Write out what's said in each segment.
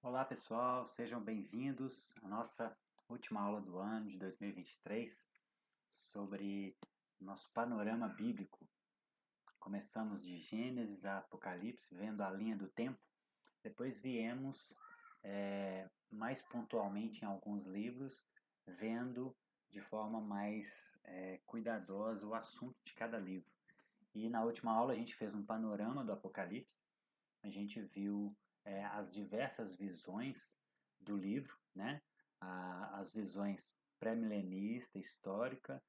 Olá pessoal, sejam bem-vindos à nossa última aula do ano de 2023 sobre nosso panorama bíblico. Começamos de Gênesis a Apocalipse, vendo a linha do tempo. Depois viemos mais pontualmente em alguns livros, vendo de forma mais cuidadosa o assunto de cada livro. E na última aula a gente fez um panorama do Apocalipse. A gente viu as diversas visões do livro, né? As visões pré-milenista histórica,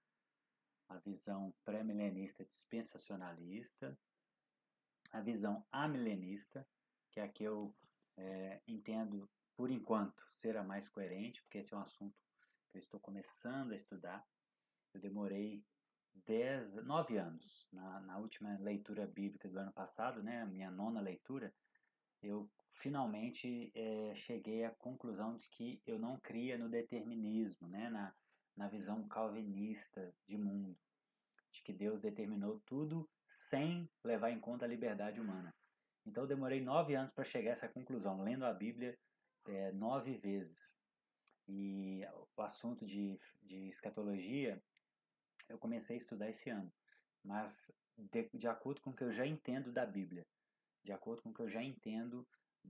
a visão pré-milenista dispensacionalista, a visão amilenista, que é a que eu entendo, por enquanto, ser a mais coerente, porque esse é um assunto que eu estou começando a estudar. Eu demorei 9 anos na última leitura bíblica do ano passado, né? A minha nona leitura. Eu finalmente cheguei à conclusão de que eu não cria no determinismo, né? Na visão calvinista de mundo, de que Deus determinou tudo sem levar em conta a liberdade humana. Então eu demorei 9 anos para chegar a essa conclusão, lendo a Bíblia 9 vezes. E o assunto de escatologia eu comecei a estudar esse ano, mas de acordo com o que eu já entendo da Bíblia, de acordo com o que eu já entendo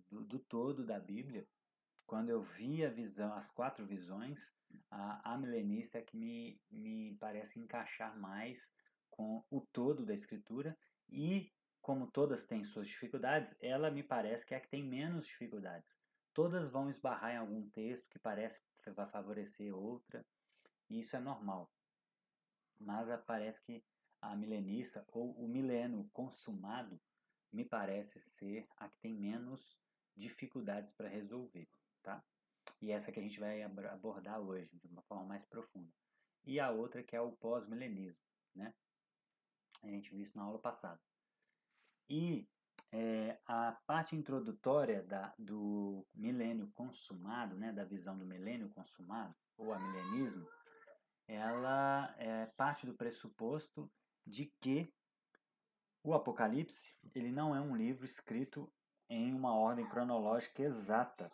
do todo da Bíblia, quando eu vi a visão, as 4 visões, a milenista é que me parece encaixar mais com o todo da Escritura e, como todas têm suas dificuldades, ela me parece que é a que tem menos dificuldades. Todas vão esbarrar em algum texto que parece que vai favorecer outra, e isso é normal. Mas parece que a milenista, ou o milênio consumado, me parece ser a que tem menos dificuldades para resolver, tá? E essa que a gente vai abordar hoje, de uma forma mais profunda. E a outra que é o pós-milenismo, né? A gente viu isso na aula passada. E a parte introdutória do milênio consumado, né, da visão do milênio consumado, ou amilenismo, ela parte do pressuposto de que o Apocalipse ele não é um livro escrito em uma ordem cronológica exata.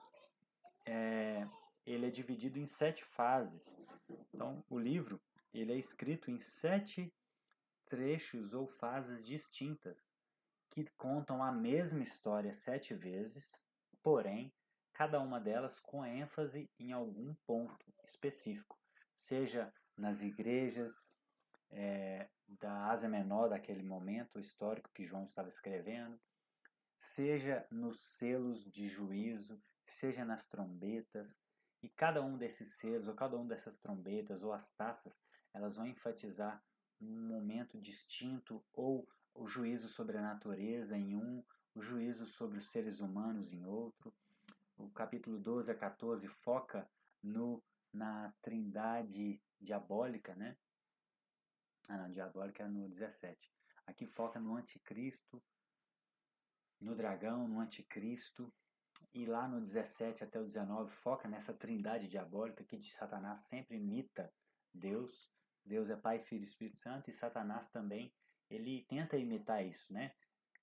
Ele é dividido em 7 fases. Então, o livro ele é escrito em 7 trechos ou fases distintas que contam a mesma história 7 vezes, porém, cada uma delas com ênfase em algum ponto específico, seja nas igrejas da Ásia Menor daquele momento histórico que João estava escrevendo, seja nos selos de juízo, seja nas trombetas, e cada um desses selos, ou cada um dessas trombetas, ou as taças, elas vão enfatizar um momento distinto, ou o juízo sobre a natureza em um, o juízo sobre os seres humanos em outro. O capítulo 12 a 14 foca na trindade diabólica, né? Ah, não, diabólica é no 17. Aqui foca no anticristo, no dragão, no anticristo, e lá no 17 até o 19 foca nessa trindade diabólica que de Satanás sempre imita Deus. Deus é Pai, Filho e Espírito Santo, e Satanás também, ele tenta imitar isso, né?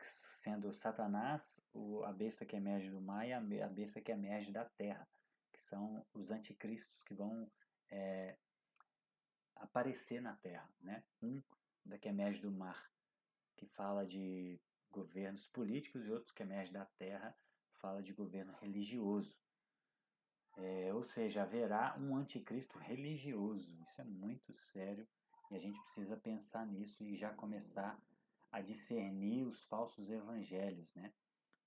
Sendo Satanás a besta que emerge do mar e a besta que emerge da terra, que são os anticristos que vão aparecer na terra, né? Um da que emerge do mar, que fala de governos políticos, e outros que emergem da terra, fala de governo religioso. Ou seja, haverá um anticristo religioso. Isso é muito sério e a gente precisa pensar nisso e já começar a discernir os falsos evangelhos, né?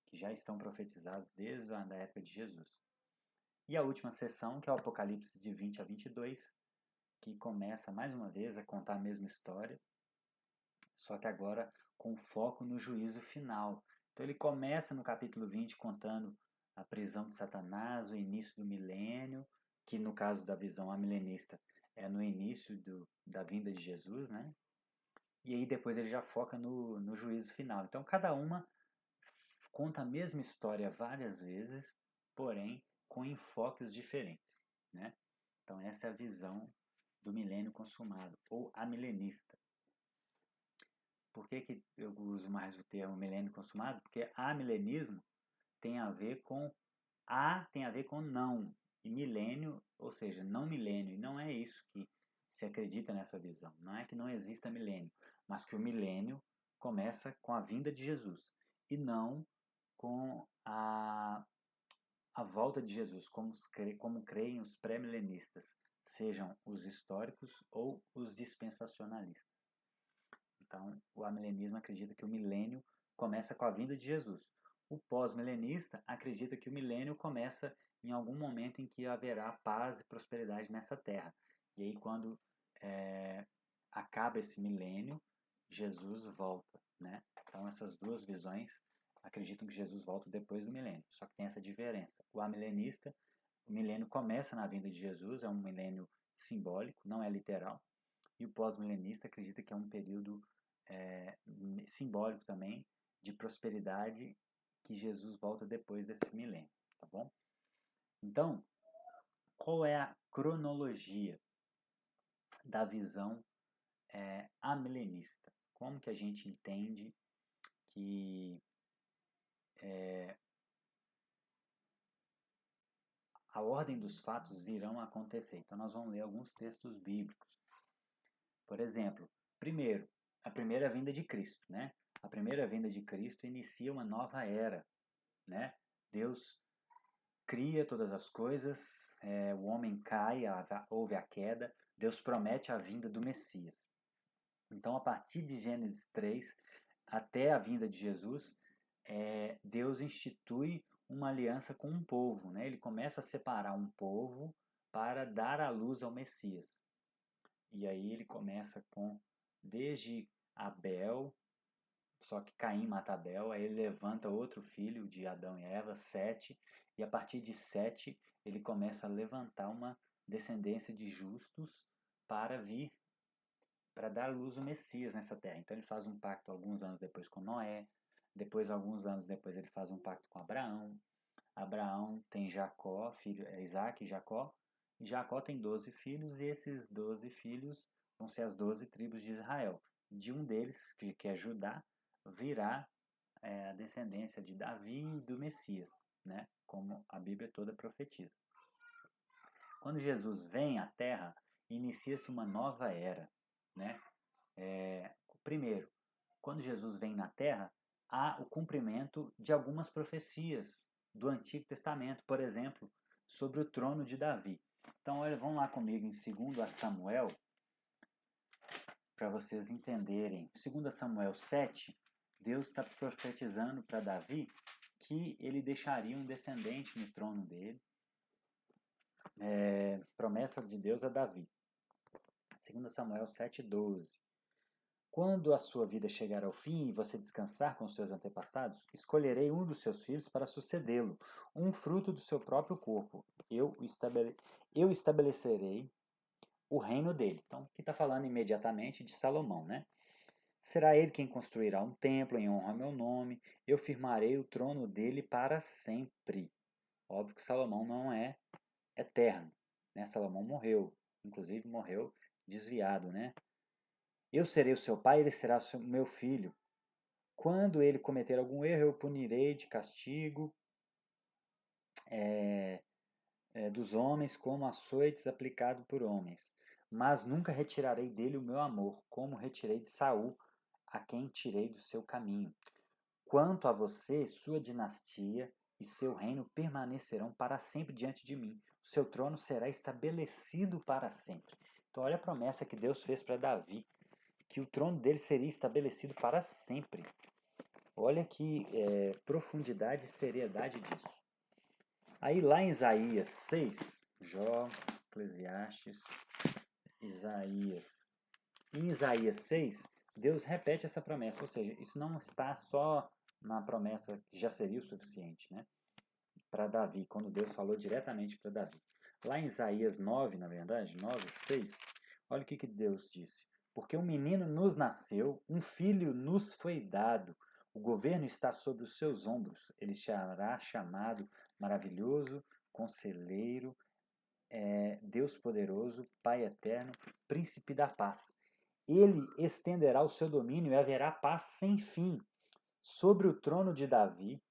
Que já estão profetizados desde a época de Jesus. E a última sessão, que é o Apocalipse de 20 a 22, que começa mais uma vez a contar a mesma história, só que agora com foco no juízo final. Então ele começa no capítulo 20 contando a prisão de Satanás, o início do milênio, que no caso da visão amilenista é no início da vinda de Jesus, né? E aí depois ele já foca no juízo final. Então cada uma conta a mesma história várias vezes, porém com enfoques diferentes, né? Então essa é a visão do milênio consumado, ou amilenista. Por que eu uso mais o termo milênio consumado? Porque amilenismo tem a ver com A tem a ver com não, e milênio, ou seja, não milênio, e não é isso que se acredita nessa visão. Não é que não exista milênio, mas que o milênio começa com a vinda de Jesus, e não com a volta de Jesus, como creem os pré-milenistas, sejam os históricos ou os dispensacionalistas. Então, o amilenismo acredita que o milênio começa com a vinda de Jesus. O pós-milenista acredita que o milênio começa em algum momento em que haverá paz e prosperidade nessa terra. E aí, quando acaba esse milênio, Jesus volta, né? Então, essas duas visões acreditam que Jesus volta depois do milênio. Só que tem essa diferença. O amilenista, o milênio começa na vinda de Jesus, é um milênio simbólico, não é literal. E o pós-milenista acredita que é um período simbólico também de prosperidade, que Jesus volta depois desse milênio, tá bom? Então, qual é a cronologia da visão amilenista? Como que a gente entende que a ordem dos fatos virão a acontecer? Então, nós vamos ler alguns textos bíblicos. Por exemplo, primeiro, a primeira vinda de Cristo, né? A primeira vinda de Cristo inicia uma nova era, né? Deus cria todas as coisas, o homem cai, houve a queda, Deus promete a vinda do Messias. Então, a partir de Gênesis 3 até a vinda de Jesus, Deus institui uma aliança com um povo, né? Ele começa a separar um povo para dar à luz ao Messias. E aí ele começa desde Abel, só que Caim mata Abel, aí ele levanta outro filho de Adão e Eva, Sete, e a partir de Sete ele começa a levantar uma descendência de justos para dar à luz o Messias nessa terra. Então ele faz um pacto alguns anos depois com Noé, depois alguns anos depois ele faz um pacto com Abraão. Abraão tem Jacó, Isaac e Jacó, e Jacó tem 12 filhos, e esses 12 filhos vão ser as 12 tribos de Israel. De um deles, que é Judá, virá a descendência de Davi e do Messias, né? Como a Bíblia toda profetiza. Quando Jesus vem à Terra, inicia-se uma nova era, né? Primeiro, quando Jesus vem na Terra, há o cumprimento de algumas profecias do Antigo Testamento, por exemplo, sobre o trono de Davi. Então, olha, vão lá comigo em 2 Samuel, para vocês entenderem. 2 Samuel 7, Deus está profetizando para Davi que ele deixaria um descendente no trono dele. Promessa de Deus a Davi. 2 Samuel 7:12. Quando a sua vida chegar ao fim e você descansar com seus antepassados, escolherei um dos seus filhos para sucedê-lo, um fruto do seu próprio corpo. Eu estabelecerei o reino dele. Então, aqui está falando imediatamente de Salomão, né? Será ele quem construirá um templo em honra ao meu nome. Eu firmarei o trono dele para sempre. Óbvio que Salomão não é eterno, né? Salomão morreu, inclusive morreu desviado, né? Eu serei o seu pai, ele será o meu filho. Quando ele cometer algum erro, eu o punirei de castigo dos homens como açoites aplicado por homens. Mas nunca retirarei dele o meu amor, como retirei de Saul, a quem tirei do seu caminho. Quanto a você, sua dinastia e seu reino permanecerão para sempre diante de mim. O seu trono será estabelecido para sempre. Então olha a promessa que Deus fez para Davi, que o trono dele seria estabelecido para sempre. Olha que profundidade e seriedade disso. Aí lá em Isaías 6, Jó, Eclesiastes, Isaías. Em Isaías 6, Deus repete essa promessa, ou seja, isso não está só na promessa que já seria o suficiente, né, para Davi, quando Deus falou diretamente para Davi. Lá em Isaías 9, na verdade, 9:6, olha o que Deus disse. Porque um menino nos nasceu, um filho nos foi dado, o governo está sobre os seus ombros, ele será chamado maravilhoso, conselheiro, Deus poderoso, Pai eterno, príncipe da paz. Ele estenderá o seu domínio e haverá paz sem fim sobre o trono de Davi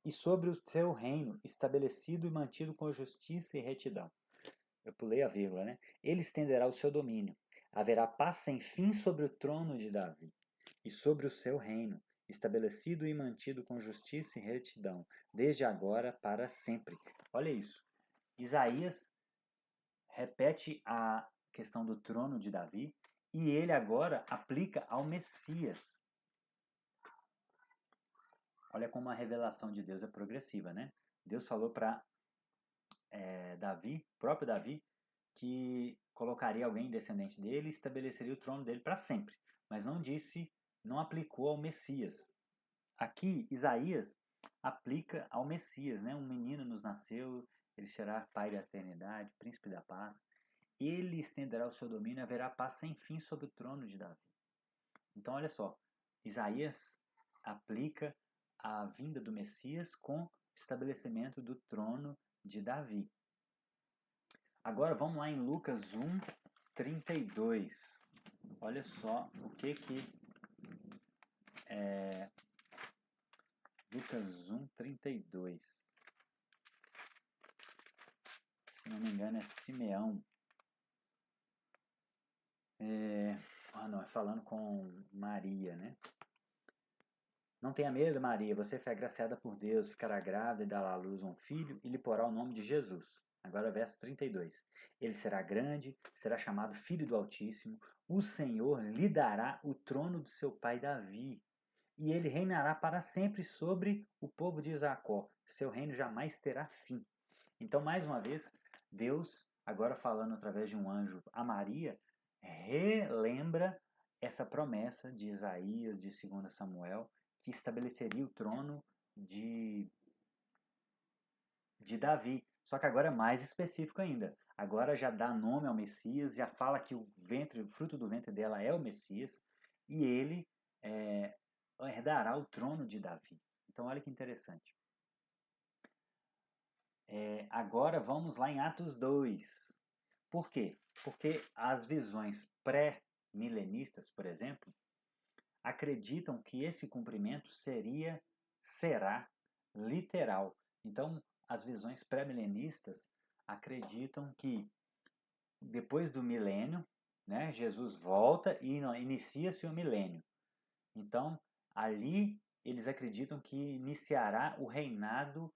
e sobre o seu reino, estabelecido e mantido com justiça e retidão. Eu pulei a vírgula, né? Ele estenderá o seu domínio. Haverá paz sem fim sobre o trono de Davi e sobre o seu reino, estabelecido e mantido com justiça e retidão, desde agora para sempre. Olha isso. Isaías repete a questão do trono de Davi e ele agora aplica ao Messias. Olha como a revelação de Deus é progressiva, né? Deus falou para Davi, próprio Davi, que colocaria alguém descendente dele e estabeleceria o trono dele para sempre. Mas não disse, não aplicou ao Messias. Aqui, Isaías aplica ao Messias, né? Um menino nos nasceu, ele será pai da eternidade, príncipe da paz. Ele estenderá o seu domínio e haverá paz sem fim sobre o trono de Davi. Então, olha só, Isaías aplica a vinda do Messias com o estabelecimento do trono de Davi. Agora vamos lá em Lucas 1, 32. Olha só o que Lucas 1, 32. Se não me engano é Simeão. Não, é falando com Maria, né? Não tenha medo, Maria, você foi agraciada por Deus, ficará grávida e dará à luz um filho e lhe porá o nome de Jesus. Agora verso 32. Ele será grande, será chamado Filho do Altíssimo, o Senhor lhe dará o trono do seu pai Davi, e ele reinará para sempre sobre o povo de Jacó. Seu reino jamais terá fim. Então, mais uma vez, Deus, agora falando através de um anjo a Maria, relembra essa promessa de Isaías, de 2 Samuel, que estabeleceria o trono de Davi. Só que agora é mais específico ainda. Agora já dá nome ao Messias, já fala que o fruto do ventre dela é o Messias, e ele herdará o trono de Davi. Então olha que interessante. Agora vamos lá em Atos 2. Por quê? Porque as visões pré-milenistas, por exemplo, acreditam que esse cumprimento será literal. Então, as visões pré-milenistas acreditam que depois do milênio, né, Jesus volta e inicia-se o milênio. Então, ali eles acreditam que iniciará o reinado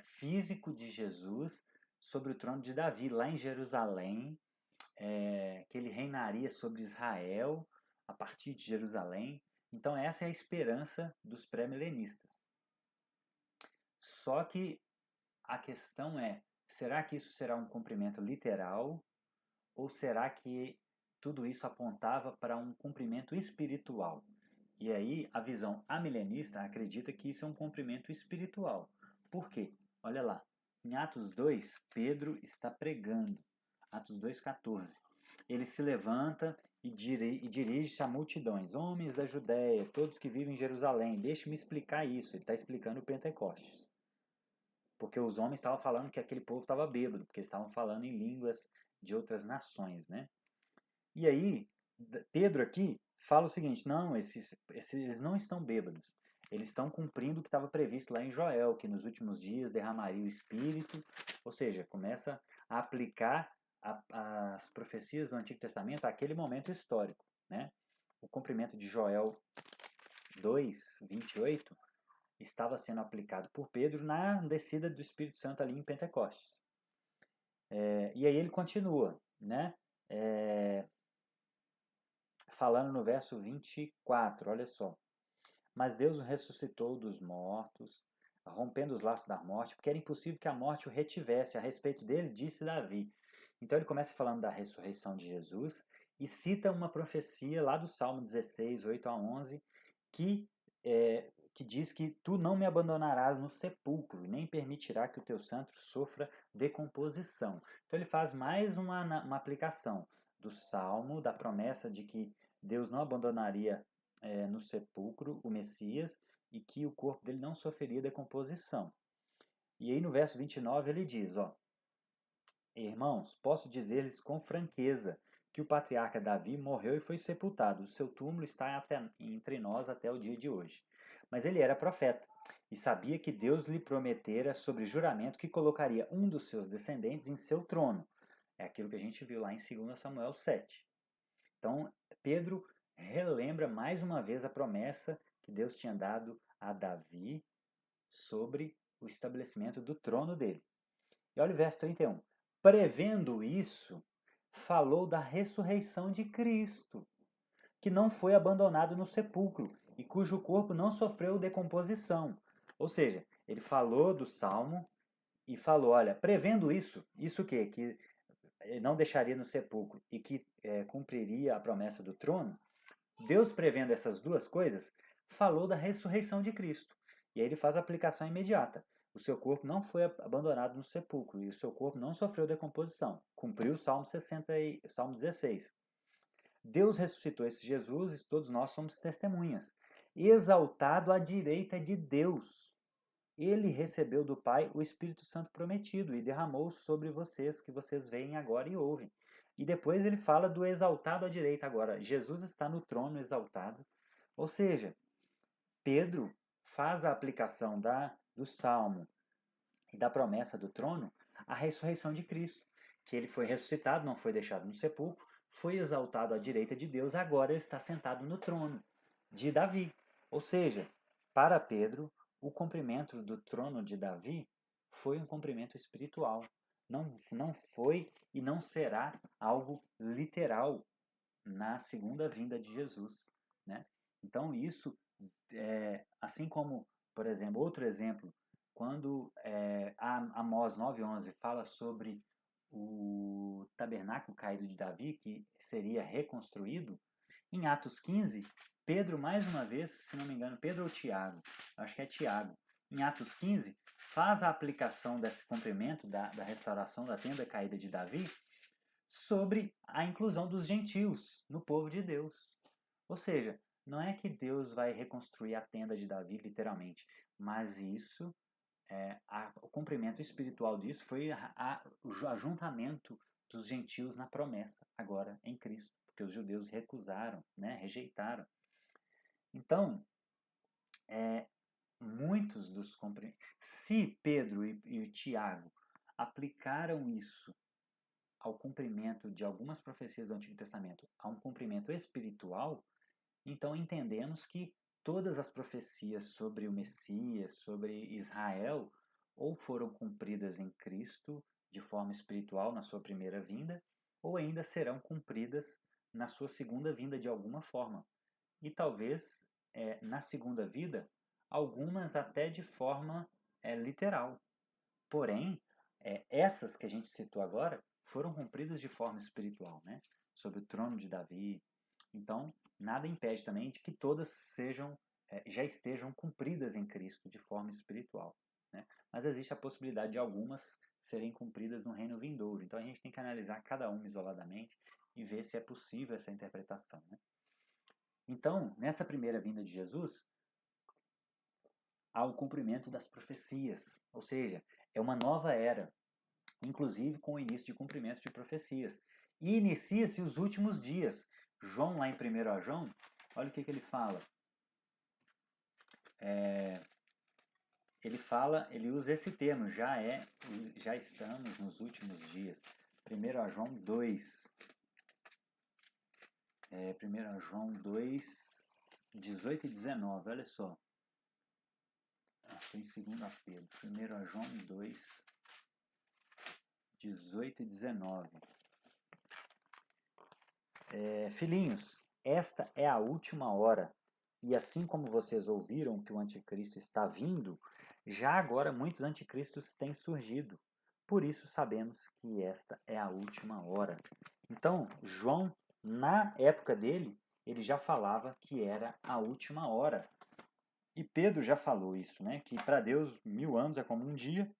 físico de Jesus sobre o trono de Davi, lá em Jerusalém, que ele reinaria sobre Israel a partir de Jerusalém. Então essa é a esperança dos pré-milenistas. Só que a questão é, será que isso será um cumprimento literal ou será que tudo isso apontava para um cumprimento espiritual? E aí a visão amilenista acredita que isso é um cumprimento espiritual. Por quê? Olha lá, em Atos 2, Pedro está pregando. Atos 2,14. Ele se levanta e dirige-se a multidões. Homens da Judéia, todos que vivem em Jerusalém, deixe-me explicar isso. Ele está explicando o Pentecostes. Porque os homens estavam falando que aquele povo estava bêbado, porque eles estavam falando em línguas de outras nações, né? E aí, Pedro aqui fala o seguinte, não, eles não estão bêbados. Eles estão cumprindo o que estava previsto lá em Joel, que nos últimos dias derramaria o Espírito, ou seja, começa a aplicar as profecias do Antigo Testamento àquele momento histórico, né? O cumprimento de Joel 2, 28 estava sendo aplicado por Pedro na descida do Espírito Santo ali em Pentecostes. E aí ele continua, né? Falando no verso 24, olha só. Mas Deus o ressuscitou dos mortos, rompendo os laços da morte, porque era impossível que a morte o retivesse. A respeito dele, disse Davi. Então ele começa falando da ressurreição de Jesus e cita uma profecia lá do Salmo 16, 8 a 11, que diz que tu não me abandonarás no sepulcro e nem permitirá que o teu santo sofra decomposição. Então ele faz mais uma aplicação do Salmo, da promessa de que Deus não abandonaria no sepulcro o Messias e que o corpo dele não sofreria decomposição. E aí no verso 29 ele diz, irmãos, posso dizer-lhes com franqueza que o patriarca Davi morreu e foi sepultado. O seu túmulo está entre nós até o dia de hoje. Mas ele era profeta. e sabia que Deus lhe prometera sobre juramento que colocaria um dos seus descendentes em seu trono. É aquilo que a gente viu lá em 2 Samuel 7. Então, Pedro relembra mais uma vez a promessa que Deus tinha dado a Davi sobre o estabelecimento do trono dele. E olha o verso 31. Prevendo isso, falou da ressurreição de Cristo, que não foi abandonado no sepulcro e cujo corpo não sofreu decomposição. Ou seja, ele falou do Salmo e falou, olha, prevendo isso o quê? Que não deixaria no sepulcro e que cumpriria a promessa do trono. Deus prevendo essas duas coisas, falou da ressurreição de Cristo. E aí ele faz a aplicação imediata. O seu corpo não foi abandonado no sepulcro e o seu corpo não sofreu decomposição. Cumpriu o Salmo 16. Deus ressuscitou esse Jesus e todos nós somos testemunhas. Exaltado à direita de Deus. Ele recebeu do Pai o Espírito Santo prometido e derramou sobre vocês, que vocês veem agora e ouvem. E depois ele fala do exaltado à direita agora. Jesus está no trono exaltado. Ou seja, Pedro faz a aplicação do Salmo e da promessa do trono à ressurreição de Cristo. Que ele foi ressuscitado, não foi deixado no sepulcro, foi exaltado à direita de Deus, agora ele está sentado no trono de Davi. Ou seja, para Pedro, o cumprimento do trono de Davi foi um cumprimento espiritual. Não foi e não será algo literal na segunda vinda de Jesus, né? Então isso, assim como, por exemplo, outro exemplo, quando Amós 9:11 fala sobre o tabernáculo caído de Davi, que seria reconstruído, em Atos 15, Pedro, mais uma vez, se não me engano, Pedro ou Tiago, acho que é Tiago, em Atos 15, faz a aplicação desse cumprimento da restauração da tenda caída de Davi sobre a inclusão dos gentios no povo de Deus. Ou seja, não é que Deus vai reconstruir a tenda de Davi literalmente, mas isso, o cumprimento espiritual disso foi o ajuntamento dos gentios na promessa, agora em Cristo, porque os judeus recusaram, né, rejeitaram. Então, muitos dos cumprimentos. Se Pedro e Tiago aplicaram isso ao cumprimento de algumas profecias do Antigo Testamento, a um cumprimento espiritual, então entendemos que todas as profecias sobre o Messias, sobre Israel, ou foram cumpridas em Cristo de forma espiritual na sua primeira vinda, ou ainda serão cumpridas na sua segunda vinda de alguma forma. E talvez na segunda vida, algumas até de forma literal. Porém, essas que a gente citou agora foram cumpridas de forma espiritual, né? Sobre o trono de Davi. Então, nada impede também de que todas já estejam cumpridas em Cristo de forma espiritual, né? Mas existe a possibilidade de algumas serem cumpridas no reino vindouro. Então, a gente tem que analisar cada uma isoladamente e ver se é possível essa interpretação, né? Então, nessa primeira vinda de Jesus, há o cumprimento das profecias, ou seja, é uma nova era, inclusive com o início de cumprimento de profecias. E inicia-se os últimos dias. João, lá em 1 João, olha o que ele fala. Ele usa esse termo, já estamos nos últimos dias. 1 João 2. 1 João 2, 18 e 19, olha só. Foi em 2 Pedro. 1 João 2, 18 e 19. Filhinhos, esta é a última hora. E assim como vocês ouviram que o anticristo está vindo, já agora muitos anticristos têm surgido. Por isso sabemos que esta é a última hora. Então, João, na época dele, ele já falava que era a última hora. E Pedro já falou isso, né? Que para Deus 1000 anos é como um dia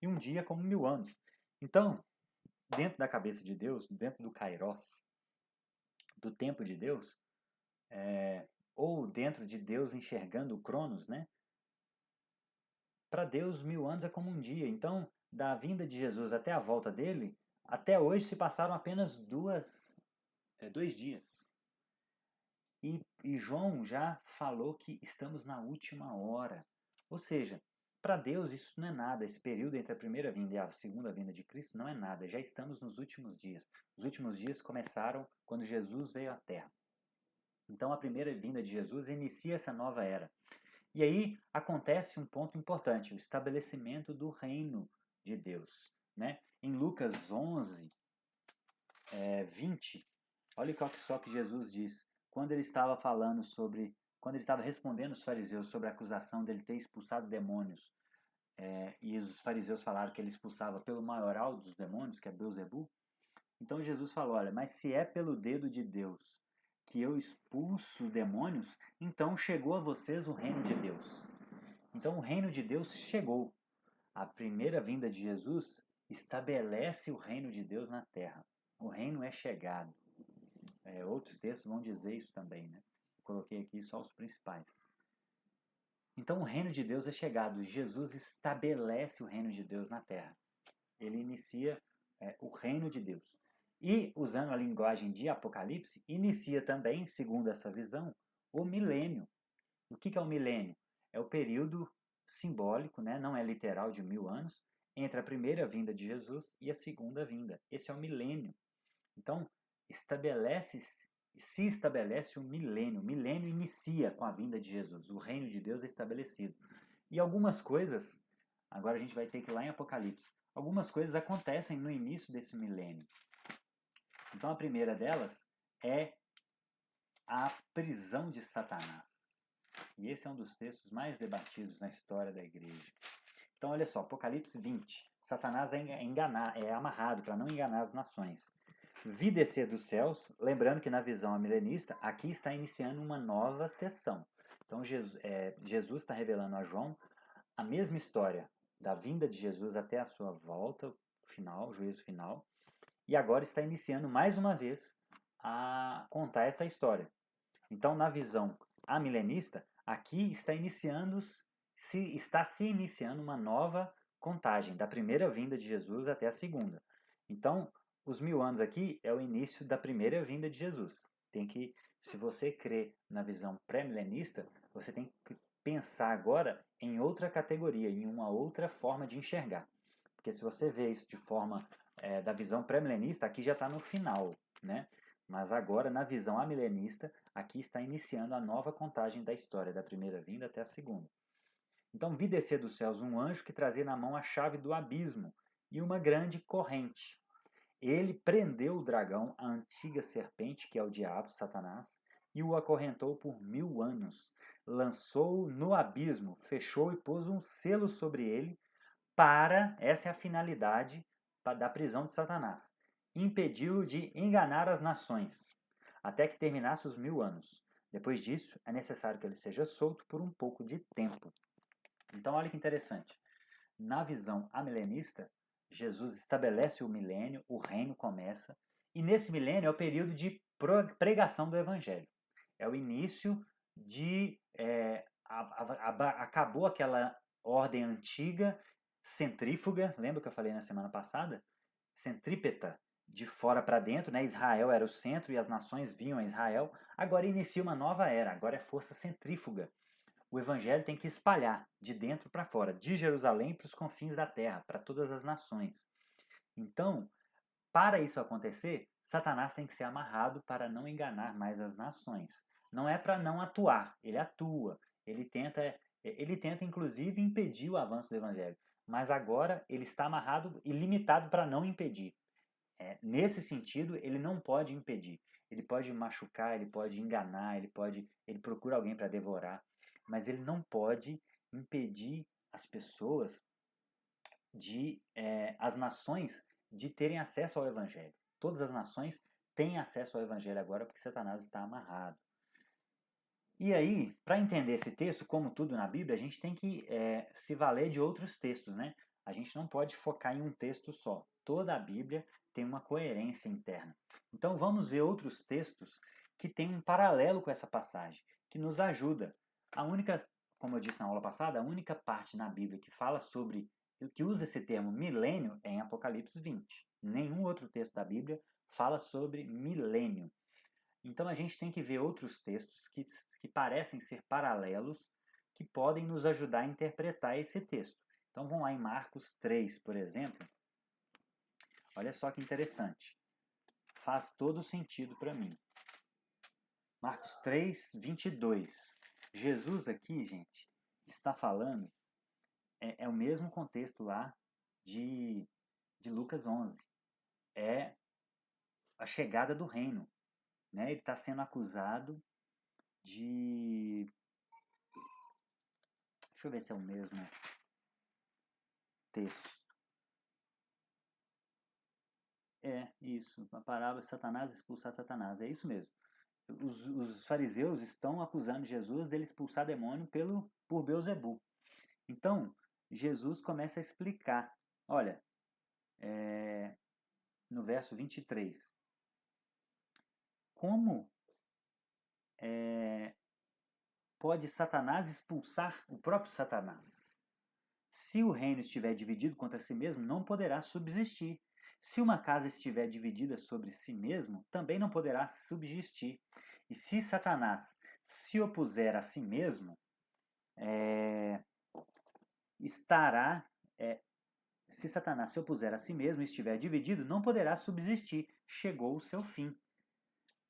e um dia é como 1000 anos. Então, dentro da cabeça de Deus, dentro do Kairos, do tempo de Deus, ou dentro de Deus enxergando o Cronos, né? Para Deus 1000 anos é como um dia. Então, da vinda de Jesus até a volta dele, até hoje se passaram apenas 2 dias. E João já falou que estamos na última hora. Ou seja, para Deus isso não é nada, esse período entre a primeira vinda e a segunda vinda de Cristo não é nada, já estamos nos últimos dias. Os últimos dias começaram quando Jesus veio à Terra. Então a primeira vinda de Jesus inicia essa nova era. E aí acontece um ponto importante, o estabelecimento do reino de Deus. Né? Em Lucas 11, 20, olha só que Jesus diz, quando ele estava falando sobre, quando ele estava respondendo os fariseus sobre a acusação dele ter expulsado demônios, e os fariseus falaram que ele expulsava pelo maioral dos demônios, que é Beelzebul. Então Jesus falou, olha, mas se é pelo dedo de Deus que eu expulso demônios, então chegou a vocês o reino de Deus. Então o reino de Deus chegou. A primeira vinda de Jesus estabelece o reino de Deus na terra. O reino é chegado. Outros textos vão dizer isso também, né? Coloquei aqui só os principais. Então o reino de Deus é chegado. Jesus estabelece o reino de Deus na terra. Ele inicia o reino de Deus. E, usando a linguagem de Apocalipse, inicia também, segundo essa visão, o milênio. O que é o milênio? É o período simbólico, né? Não é literal, de 1000 anos, entre a primeira vinda de Jesus e a segunda vinda. Esse é o milênio. Então, se estabelece o milênio. O milênio inicia com a vinda de Jesus. O reino de Deus é estabelecido. E algumas coisas, agora a gente vai ter que ir lá em Apocalipse, algumas coisas acontecem no início desse milênio. Então, a primeira delas é a prisão de Satanás. E esse é um dos textos mais debatidos na história da igreja. Então, olha só, Apocalipse 20. Satanás é amarrado para não enganar as nações. Vi descer dos céus, lembrando que na visão amilenista, aqui está iniciando uma nova sessão. Então, Jesus está revelando a João a mesma história da vinda de Jesus até a sua volta final, juízo final, e agora está iniciando mais uma vez a contar essa história. Então, na visão amilenista, aqui está se iniciando uma nova contagem, da primeira vinda de Jesus até a segunda. Então, os 1000 anos aqui é o início da primeira vinda de Jesus. Se você crê na visão pré-milenista, você tem que pensar agora em outra categoria, em uma outra forma de enxergar. Porque se você vê isso de forma da visão pré-milenista, aqui já está no final, né? Mas agora, na visão amilenista, aqui está iniciando a nova contagem da história, da primeira vinda até a segunda. Então, vi descer dos céus um anjo que trazia na mão a chave do abismo e uma grande corrente. Ele prendeu o dragão, a antiga serpente, que é o diabo, Satanás, e o acorrentou por 1000 anos. Lançou-o no abismo, fechou e pôs um selo sobre ele essa é a finalidade da prisão de Satanás, impedi-lo de enganar as nações, até que terminasse os 1000 anos. Depois disso, é necessário que ele seja solto por um pouco de tempo. Então, olha que interessante. Na visão amilenista, Jesus estabelece o milênio, o reino começa, e nesse milênio é o período de pregação do evangelho. É o início de... acabou aquela ordem antiga, centrífuga, lembra que eu falei na semana passada? Centrípeta, de fora para dentro, né? Israel era o centro e as nações vinham a Israel. Agora inicia uma nova era, agora é força centrífuga. O evangelho tem que espalhar de dentro para fora, de Jerusalém para os confins da terra, para todas as nações. Então, para isso acontecer, Satanás tem que ser amarrado para não enganar mais as nações. Não é para não atuar, ele atua. Ele tenta inclusive impedir o avanço do evangelho. Mas agora ele está amarrado e limitado para não impedir. Nesse sentido, ele não pode impedir. Ele pode machucar, ele pode enganar, ele procura alguém para devorar. Mas ele não pode impedir as pessoas as nações de terem acesso ao evangelho. Todas as nações têm acesso ao evangelho agora porque Satanás está amarrado. E aí, para entender esse texto, como tudo na Bíblia, a gente tem que se valer de outros textos, né? A gente não pode focar em um texto só. Toda a Bíblia tem uma coerência interna. Então vamos ver outros textos que têm um paralelo com essa passagem, que nos ajuda. Como eu disse na aula passada, a única parte na Bíblia que fala sobre, que usa esse termo milênio é em Apocalipse 20. Nenhum outro texto da Bíblia fala sobre milênio. Então a gente tem que ver outros textos que parecem ser paralelos, que podem nos ajudar a interpretar esse texto. Então vamos lá em Marcos 3, por exemplo. Olha só que interessante. Faz todo sentido para mim. Marcos 3, 22. Jesus aqui, gente, está falando, é o mesmo contexto lá de Lucas 11. É a chegada do reino. Né? Ele está sendo acusado de... Deixa eu ver se é o mesmo texto. É, isso. A parábola de Satanás expulsar Satanás. É isso mesmo. Os fariseus estão acusando Jesus dele expulsar demônio por Beelzebul. Então, Jesus começa a explicar. Olha, no verso 23. Como pode Satanás expulsar o próprio Satanás? Se o reino estiver dividido contra si mesmo, não poderá subsistir. Se uma casa estiver dividida sobre si mesmo, também não poderá subsistir. E se Satanás se opuser a si mesmo, se Satanás se opuser a si mesmo e estiver dividido, não poderá subsistir. Chegou o seu fim.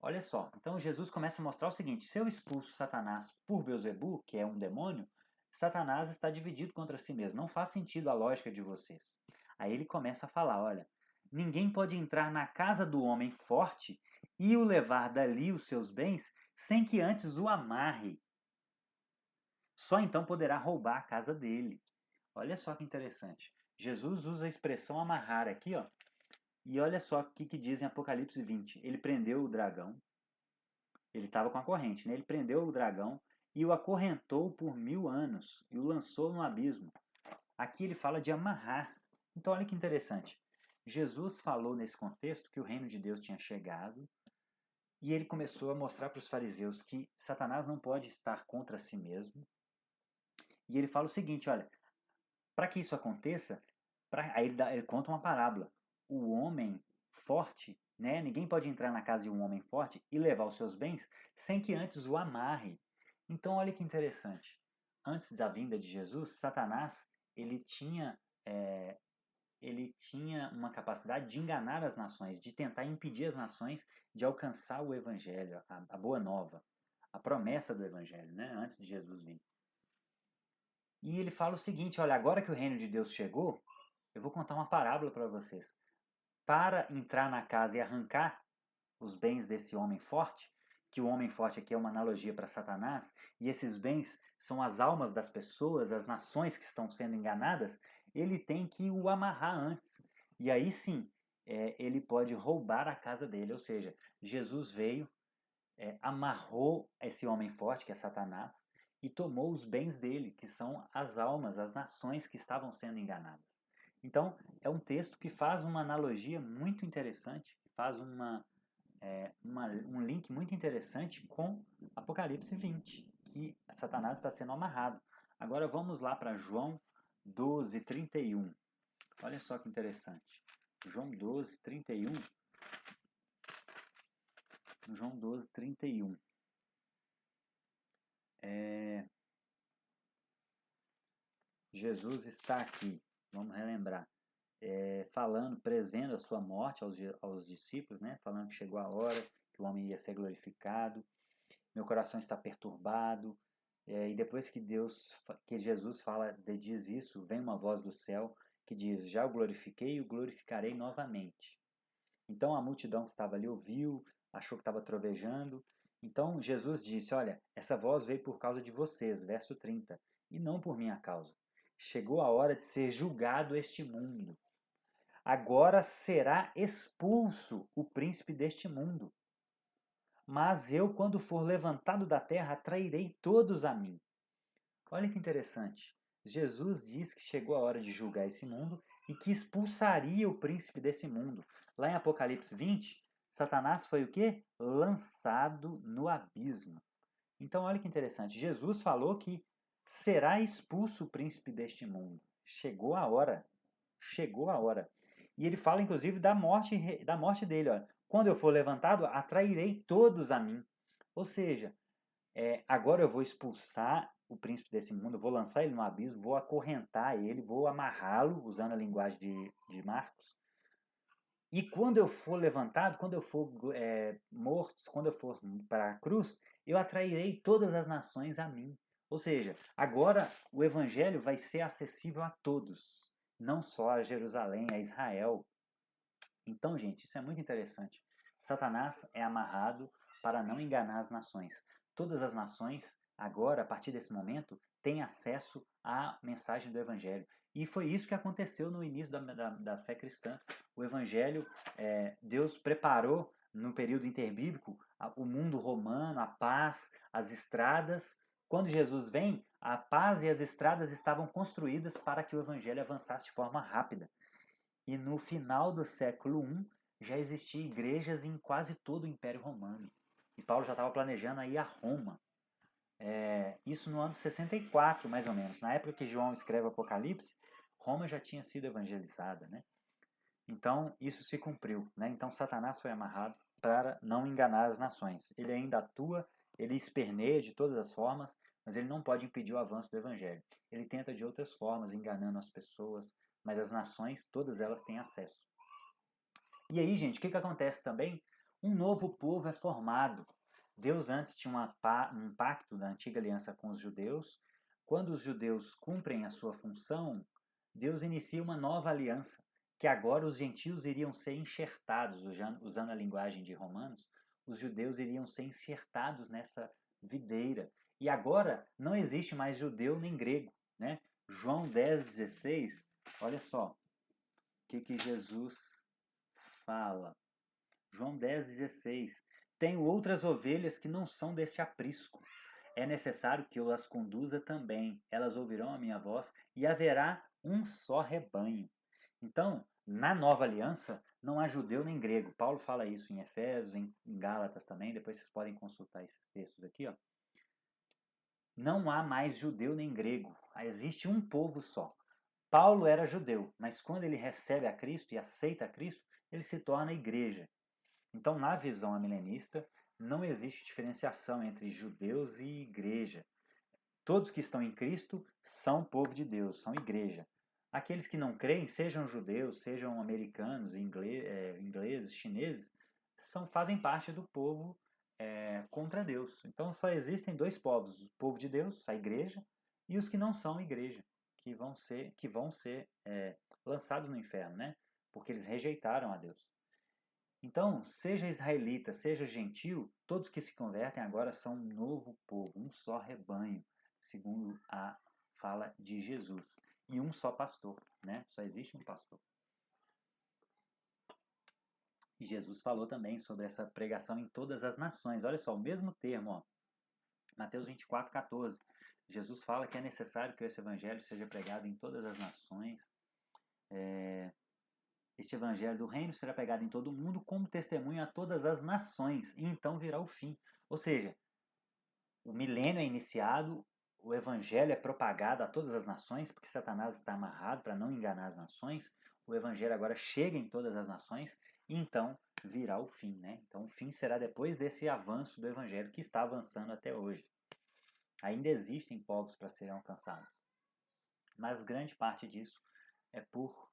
Olha só, então Jesus começa a mostrar o seguinte: se eu expulso Satanás por Beelzebul, que é um demônio, Satanás está dividido contra si mesmo. Não faz sentido a lógica de vocês. Aí ele começa a falar, olha, ninguém pode entrar na casa do homem forte e o levar dali os seus bens sem que antes o amarre. Só então poderá roubar a casa dele. Olha só que interessante. Jesus usa a expressão amarrar aqui, ó. E olha só o que diz em Apocalipse 20. Ele prendeu o dragão. Ele estava com a corrente, né? Ele prendeu o dragão e o acorrentou por 1000 anos e o lançou no abismo. Aqui ele fala de amarrar. Então olha que interessante. Jesus falou nesse contexto que o reino de Deus tinha chegado e ele começou a mostrar para os fariseus que Satanás não pode estar contra si mesmo. E ele fala o seguinte, olha, para que isso aconteça, aí ele conta uma parábola. O homem forte, né? Ninguém pode entrar na casa de um homem forte e levar os seus bens sem que antes o amarre. Então olha que interessante. Antes da vinda de Jesus, Satanás ele tinha uma capacidade de enganar as nações, de tentar impedir as nações de alcançar o evangelho, a boa nova, a promessa do evangelho, né? Antes de Jesus vir. E ele fala o seguinte, olha, agora que o reino de Deus chegou, eu vou contar uma parábola para vocês. Para entrar na casa e arrancar os bens desse homem forte, que o homem forte aqui é uma analogia para Satanás, e esses bens são as almas das pessoas, as nações que estão sendo enganadas, ele tem que o amarrar antes. E aí sim, ele pode roubar a casa dele. Ou seja, Jesus veio, amarrou esse homem forte, que é Satanás, e tomou os bens dele, que são as almas, as nações que estavam sendo enganadas. Então, é um texto que faz uma analogia muito interessante, faz um link muito interessante com Apocalipse 20, que Satanás está sendo amarrado. Agora vamos lá para João 12, 31. Olha só que interessante. João 12, 31. João 12, 31. Jesus está aqui, vamos relembrar, falando, prevendo a sua morte aos discípulos, né? Falando que chegou a hora, que o homem ia ser glorificado. Meu coração está perturbado. E depois que Jesus diz isso, vem uma voz do céu que diz, já o glorifiquei e o glorificarei novamente. Então a multidão que estava ali ouviu, achou que estava trovejando. Então Jesus disse, olha, essa voz veio por causa de vocês, verso 30, e não por minha causa. Chegou a hora de ser julgado este mundo. Agora será expulso o príncipe deste mundo. Mas eu, quando for levantado da terra, atrairei todos a mim. Olha que interessante. Jesus diz que chegou a hora de julgar esse mundo e que expulsaria o príncipe desse mundo. Lá em Apocalipse 20, Satanás foi o quê? Lançado no abismo. Então, olha que interessante. Jesus falou que será expulso o príncipe deste mundo. Chegou a hora. Chegou a hora. E ele fala, inclusive, da morte dele. Ó. Quando eu for levantado, atrairei todos a mim. Ou seja, agora eu vou expulsar o príncipe desse mundo, vou lançar ele no abismo, vou acorrentar ele, vou amarrá-lo, usando a linguagem de Marcos. E quando eu for levantado, quando eu for morto, quando eu for para a cruz, eu atrairei todas as nações a mim. Ou seja, agora o evangelho vai ser acessível a todos, não só a Jerusalém, a Israel. Então, gente, isso é muito interessante. Satanás é amarrado para não enganar as nações. Todas as nações, agora, a partir desse momento, têm acesso à mensagem do Evangelho. E foi isso que aconteceu no início da fé cristã. O Evangelho, Deus preparou, no período interbíblico, o mundo romano, a paz, as estradas. Quando Jesus vem, a paz e as estradas estavam construídas para que o Evangelho avançasse de forma rápida. E no final do século I já existiam igrejas em quase todo o Império Romano. E Paulo já estava planejando ir a Roma. Isso no ano 64, mais ou menos. Na época que João escreve o Apocalipse, Roma já tinha sido evangelizada, né? Então, isso se cumpriu, né? Então, Satanás foi amarrado para não enganar as nações. Ele ainda atua, ele esperneia de todas as formas, mas ele não pode impedir o avanço do evangelho. Ele tenta de outras formas, enganando as pessoas, mas as nações, todas elas têm acesso. E aí, gente, o que acontece também? Um novo povo é formado. Deus antes tinha um pacto da antiga aliança com os judeus. Quando os judeus cumprem a sua função, Deus inicia uma nova aliança, que agora os gentios iriam ser enxertados, usando a linguagem de Romanos, os judeus iriam ser enxertados nessa videira. E agora não existe mais judeu nem grego, né? João 10,16, olha só o que Jesus fala. João 10,16. Tenho outras ovelhas que não são desse aprisco. É necessário que eu as conduza também. Elas ouvirão a minha voz e haverá um só rebanho. Então, na nova aliança, não há judeu nem grego. Paulo fala isso em Efésios, em Gálatas também. Depois vocês podem consultar esses textos aqui, ó. Não há mais judeu nem grego. Existe um povo só. Paulo era judeu, mas quando ele recebe a Cristo e aceita a Cristo, ele se torna igreja. Então, na visão amilenista, não existe diferenciação entre judeus e igreja. Todos que estão em Cristo são povo de Deus, são igreja. Aqueles que não creem, sejam judeus, sejam americanos, ingleses, chineses, fazem parte do povo contra Deus. Então, só existem dois povos: o povo de Deus, a igreja, e os que não são igreja, que vão ser lançados no inferno, né? Porque eles rejeitaram a Deus. Então, seja israelita, seja gentil, todos que se convertem agora são um novo povo, um só rebanho, segundo a fala de Jesus. E um só pastor, né? Só existe um pastor. E Jesus falou também sobre essa pregação em todas as nações. Olha só, o mesmo termo, ó. Mateus 24,14. Jesus fala que é necessário que esse evangelho seja pregado em todas as nações. Este evangelho do reino será pregado em todo o mundo como testemunho a todas as nações, e então virá o fim. Ou seja, o milênio é iniciado, o evangelho é propagado a todas as nações, porque Satanás está amarrado para não enganar as nações. O evangelho agora chega em todas as nações, e então virá o fim, né? Então o fim será depois desse avanço do evangelho que está avançando até hoje. Ainda existem povos para serem alcançados, mas grande parte disso é por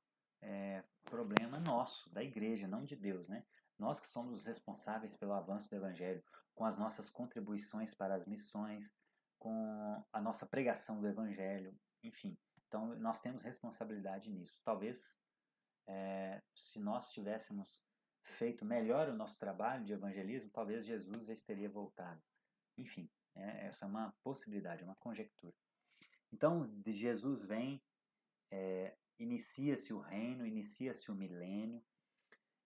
problema nosso, da igreja, não de Deus, né? Nós que somos os responsáveis pelo avanço do evangelho, com as nossas contribuições para as missões, com a nossa pregação do evangelho, enfim. Então, nós temos responsabilidade nisso. Talvez, se nós tivéssemos feito melhor o nosso trabalho de evangelismo, talvez Jesus já estaria voltado. Enfim, essa é uma possibilidade, uma conjectura. Então, Jesus vem, inicia-se o reino, inicia-se o milênio,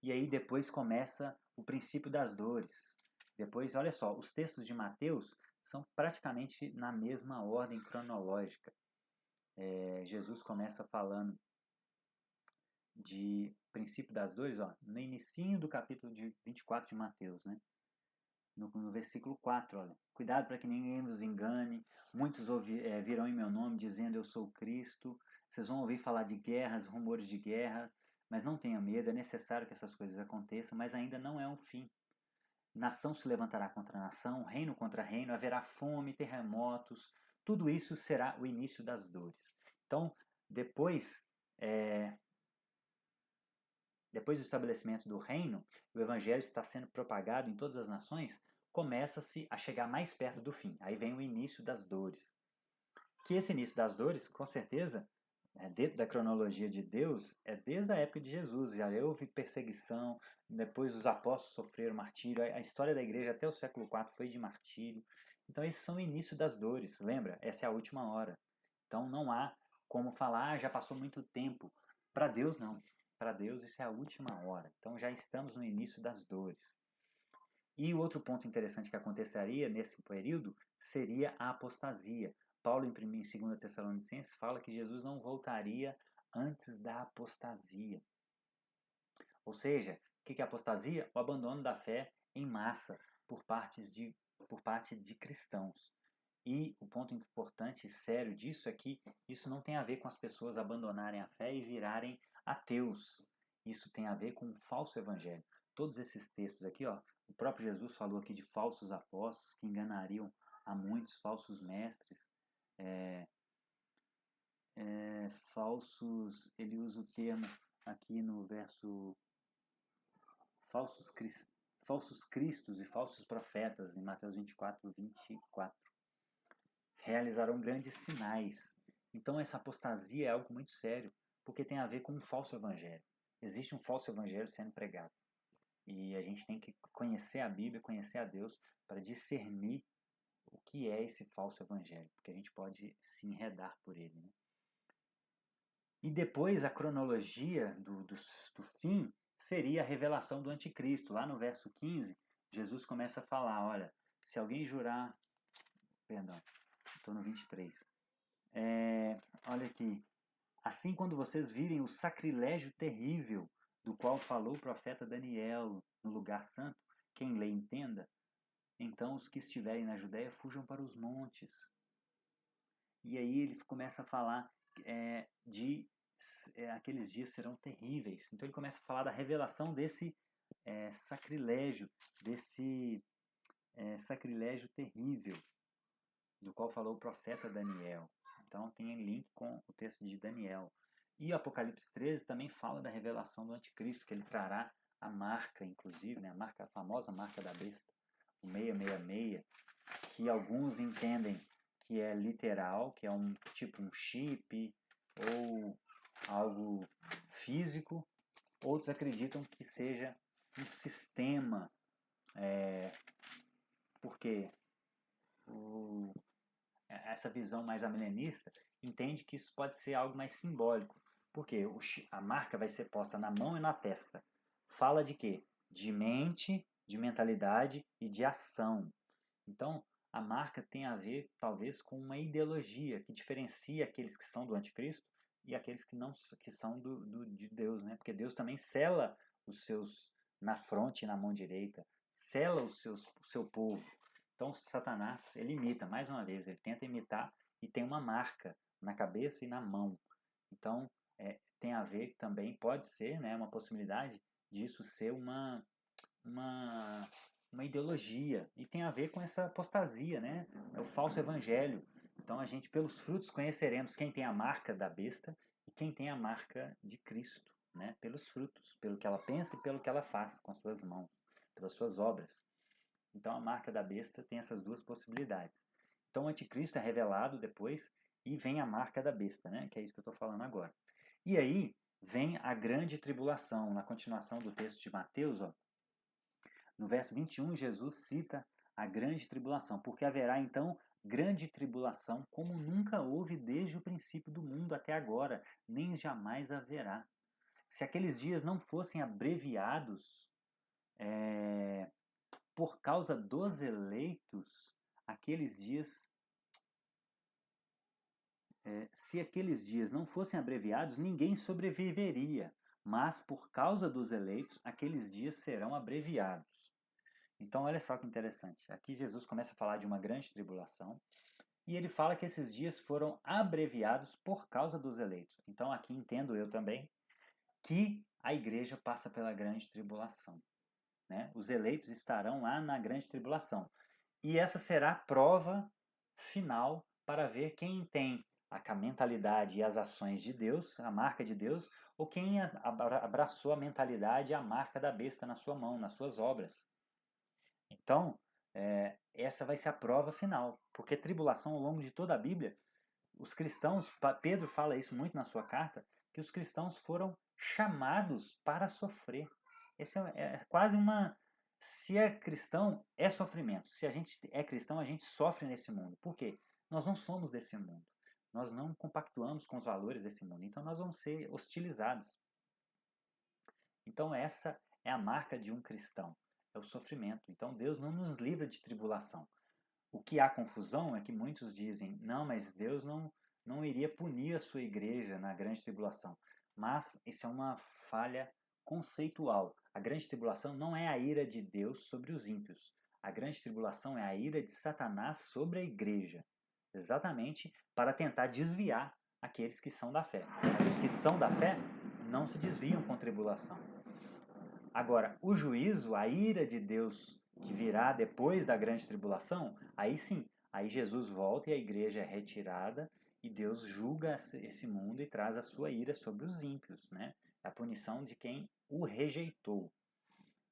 e aí depois começa o princípio das dores. Depois, olha só, os textos de Mateus são praticamente na mesma ordem cronológica. Jesus começa falando de princípio das dores, ó, no inicinho do capítulo 24 de Mateus, né? No versículo 4, olha. Cuidado para que ninguém vos engane. Muitos virão em meu nome dizendo eu sou Cristo. Vocês vão ouvir falar de guerras, rumores de guerra, mas não tenham medo, é necessário que essas coisas aconteçam, mas ainda não é um fim. Nação se levantará contra nação, reino contra reino, haverá fome, terremotos, tudo isso será o início das dores. Então, depois do estabelecimento do reino, o evangelho está sendo propagado em todas as nações, começa-se a chegar mais perto do fim. Aí vem o início das dores. Que esse início das dores, com certeza, dentro da cronologia de Deus, é desde a época de Jesus. Já houve perseguição, depois os apóstolos sofreram martírio, a história da igreja até o século IV foi de martírio. Então esses são o início das dores, lembra? Essa é a última hora. Então não há como falar, já passou muito tempo. Para Deus não. Para Deus isso é a última hora. Então já estamos no início das dores. E o outro ponto interessante que aconteceria nesse período seria a apostasia. Paulo, em 2 Tessalonicenses, fala que Jesus não voltaria antes da apostasia. Ou seja, o que é apostasia? O abandono da fé em massa por parte de cristãos. E o ponto importante e sério disso é que isso não tem a ver com as pessoas abandonarem a fé e virarem ateus. Isso tem a ver com um falso evangelho. Todos esses textos aqui, ó, o próprio Jesus falou aqui de falsos apóstolos que enganariam a muitos, falsos mestres, falsos, ele usa o termo aqui no verso falsos cristos e falsos profetas, em Mateus 24, 24. Realizarão grandes sinais. Então essa apostasia é algo muito sério, porque tem a ver com um falso evangelho. Existe um falso evangelho sendo pregado. E a gente tem que conhecer a Bíblia, conhecer a Deus, para discernir o que é esse falso evangelho, porque a gente pode se enredar por ele. Né? E depois a cronologia do fim seria a revelação do anticristo. Lá no verso 15, Jesus começa a falar, olha, se alguém jurar... Perdão, estou no 23. Olha aqui. Assim, quando vocês virem o sacrilégio terrível do qual falou o profeta Daniel no lugar santo, quem lê entenda, então os que estiverem na Judéia fujam para os montes. E aí ele começa a falar aqueles dias serão terríveis. Então ele começa a falar da revelação desse sacrilégio, desse sacrilégio terrível, do qual falou o profeta Daniel. Então tem link com o texto de Daniel. E o Apocalipse 13 também fala da revelação do anticristo, que ele trará a marca, inclusive, né, a famosa marca da besta, o 666, que alguns entendem que é literal, que é um chip ou algo físico. Outros acreditam que seja um sistema, porque essa visão mais amilenista entende que isso pode ser algo mais simbólico, porque a marca vai ser posta na mão e na testa. Fala de quê? De mente, de mentalidade e de ação. Então, a marca tem a ver, talvez, com uma ideologia que diferencia aqueles que são do anticristo e aqueles que não que são de Deus, né? Porque Deus também sela os seus na fronte e na mão direita, sela o seu povo. Então, Satanás, ele imita, mais uma vez, ele tenta imitar e tem uma marca na cabeça e na mão. Então, tem a ver também, pode ser, né, uma possibilidade disso ser uma ideologia. E tem a ver com essa apostasia, né? É o falso evangelho. Então, a gente, pelos frutos, conheceremos quem tem a marca da besta e quem tem a marca de Cristo, né? Pelos frutos, pelo que ela pensa e pelo que ela faz com as suas mãos, pelas suas obras. Então a marca da besta tem essas duas possibilidades. Então o anticristo é revelado depois e vem a marca da besta, né? Que é isso que eu estou falando agora. E aí vem a grande tribulação. Na continuação do texto de Mateus, ó, no verso 21, Jesus cita a grande tribulação, porque haverá então grande tribulação como nunca houve desde o princípio do mundo até agora, nem jamais haverá. Se aqueles dias não fossem abreviados, por causa dos eleitos, aqueles dias, se aqueles dias não fossem abreviados, ninguém sobreviveria, mas por causa dos eleitos, aqueles dias serão abreviados. Então, olha só que interessante. Aqui Jesus começa a falar de uma grande tribulação, e ele fala que esses dias foram abreviados por causa dos eleitos. Então, aqui entendo eu também que a igreja passa pela grande tribulação. Né? Os eleitos estarão lá na grande tribulação. E essa será a prova final para ver quem tem a mentalidade e as ações de Deus, a marca de Deus, ou quem abraçou a mentalidade e a marca da besta na sua mão, nas suas obras. Então, essa vai ser a prova final, porque tribulação ao longo de toda a Bíblia, os cristãos, Pedro fala isso muito na sua carta, que os cristãos foram chamados para sofrer. Esse é quase uma... Se é cristão, é sofrimento. Se a gente é cristão, a gente sofre nesse mundo. Por quê? Nós não somos desse mundo. Nós não compactuamos com os valores desse mundo. Então nós vamos ser hostilizados. Então essa é a marca de um cristão. É o sofrimento. Então Deus não nos livra de tribulação. O que há confusão é que muitos dizem, não, mas Deus não iria punir a sua igreja na grande tribulação. Mas isso é uma falha conceitual. A grande tribulação não é a ira de Deus sobre os ímpios. A grande tribulação é a ira de Satanás sobre a igreja. Exatamente para tentar desviar aqueles que são da fé. Mas os que são da fé não se desviam com tribulação. Agora, o juízo, a ira de Deus que virá depois da grande tribulação, aí sim, aí Jesus volta e a igreja é retirada e Deus julga esse mundo e traz a sua ira sobre os ímpios, né? É a punição de quem o rejeitou.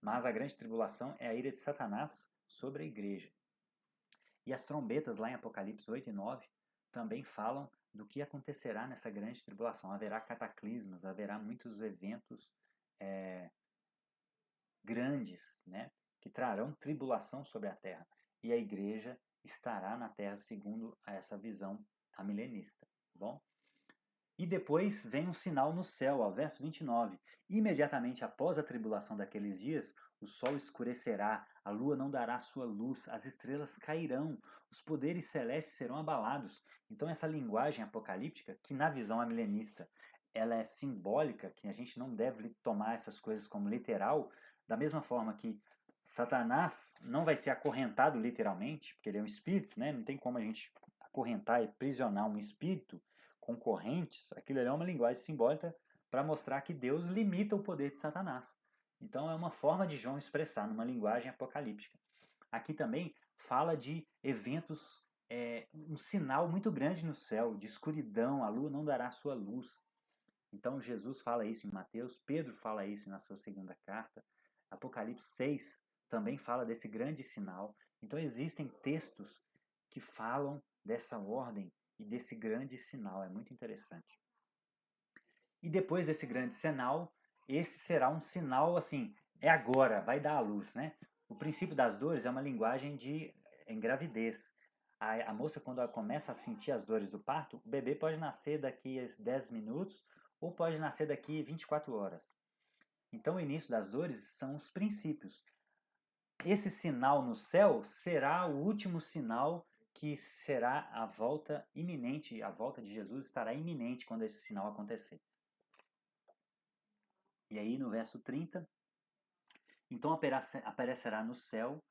Mas a grande tribulação é a ira de Satanás sobre a igreja. E as trombetas lá em Apocalipse 8 e 9 também falam do que acontecerá nessa grande tribulação. Haverá cataclismas, haverá muitos eventos grandes, né, que trarão tribulação sobre a terra. E a igreja estará na terra segundo essa visão amilenista. Tá bom? E depois vem um sinal no céu, ó, verso 29. Imediatamente após a tribulação daqueles dias, o sol escurecerá, a lua não dará sua luz, as estrelas cairão, os poderes celestes serão abalados. Então essa linguagem apocalíptica, que na visão amilenista ela é simbólica, que a gente não deve tomar essas coisas como literal, da mesma forma que Satanás não vai ser acorrentado literalmente, porque ele é um espírito, né? Não tem como a gente acorrentar e prisionar um espírito com correntes. Aquilo ali é uma linguagem simbólica para mostrar que Deus limita o poder de Satanás. Então é uma forma de João expressar numa linguagem apocalíptica. Aqui também fala de eventos, um sinal muito grande no céu, de escuridão, a lua não dará sua luz. Então Jesus fala isso em Mateus, Pedro fala isso na sua segunda carta, Apocalipse 6 também fala desse grande sinal. Então existem textos que falam dessa ordem e desse grande sinal, é muito interessante. E depois desse grande sinal, esse será um sinal assim, é agora, vai dar a luz, né? O princípio das dores é uma linguagem de gravidez. A moça, quando ela começa a sentir as dores do parto, o bebê pode nascer daqui a 10 minutos ou pode nascer daqui a 24 horas. Então, o início das dores são os princípios. Esse sinal no céu será o último sinal que será a volta iminente, a volta de Jesus estará iminente quando esse sinal acontecer. E aí no verso 30, então aparecerá no céu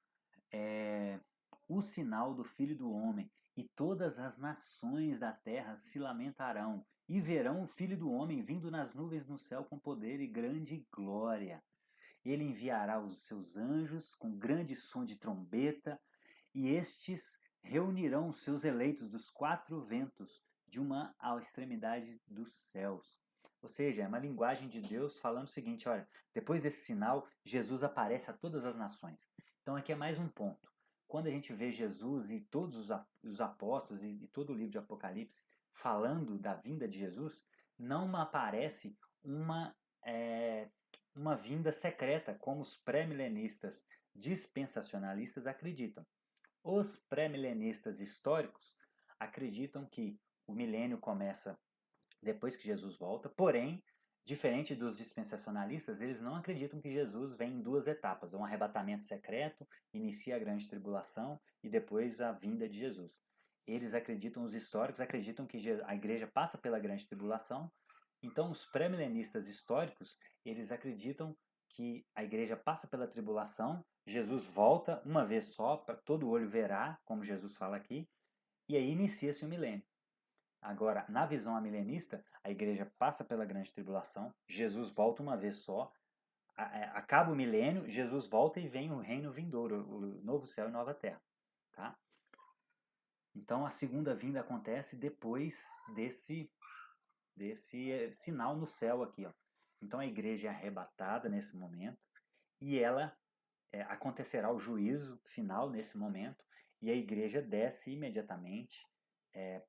o sinal do Filho do Homem, e todas as nações da terra se lamentarão, e verão o Filho do Homem vindo nas nuvens no céu com poder e grande glória. Ele enviará os seus anjos com grande som de trombeta, e estes reunirão os seus eleitos dos 4 ventos, de uma à extremidade dos céus. Ou seja, é uma linguagem de Deus falando o seguinte, olha, depois desse sinal, Jesus aparece a todas as nações. Então aqui é mais um ponto. Quando a gente vê Jesus e todos os apóstolos e todo o livro de Apocalipse falando da vinda de Jesus, não aparece uma vinda secreta, como os pré-milenistas dispensacionalistas acreditam. Os pré-milenistas históricos acreditam que o milênio começa depois que Jesus volta, porém, diferente dos dispensacionalistas, eles não acreditam que Jesus vem em 2 etapas, um arrebatamento secreto, inicia a grande tribulação e depois a vinda de Jesus. Eles acreditam, os históricos acreditam que a igreja passa pela grande tribulação, então os pré-milenistas históricos, eles acreditam que a igreja passa pela tribulação, Jesus volta uma vez só, para todo olho verá, como Jesus fala aqui, e aí inicia-se o milênio. Agora, na visão amilenista, a igreja passa pela grande tribulação, Jesus volta uma vez só, acaba o milênio, Jesus volta e vem o reino vindouro, o novo céu e nova terra. Tá? Então a segunda vinda acontece depois desse sinal no céu aqui, ó. Então a igreja é arrebatada nesse momento e ela acontecerá o juízo final nesse momento e a igreja desce imediatamente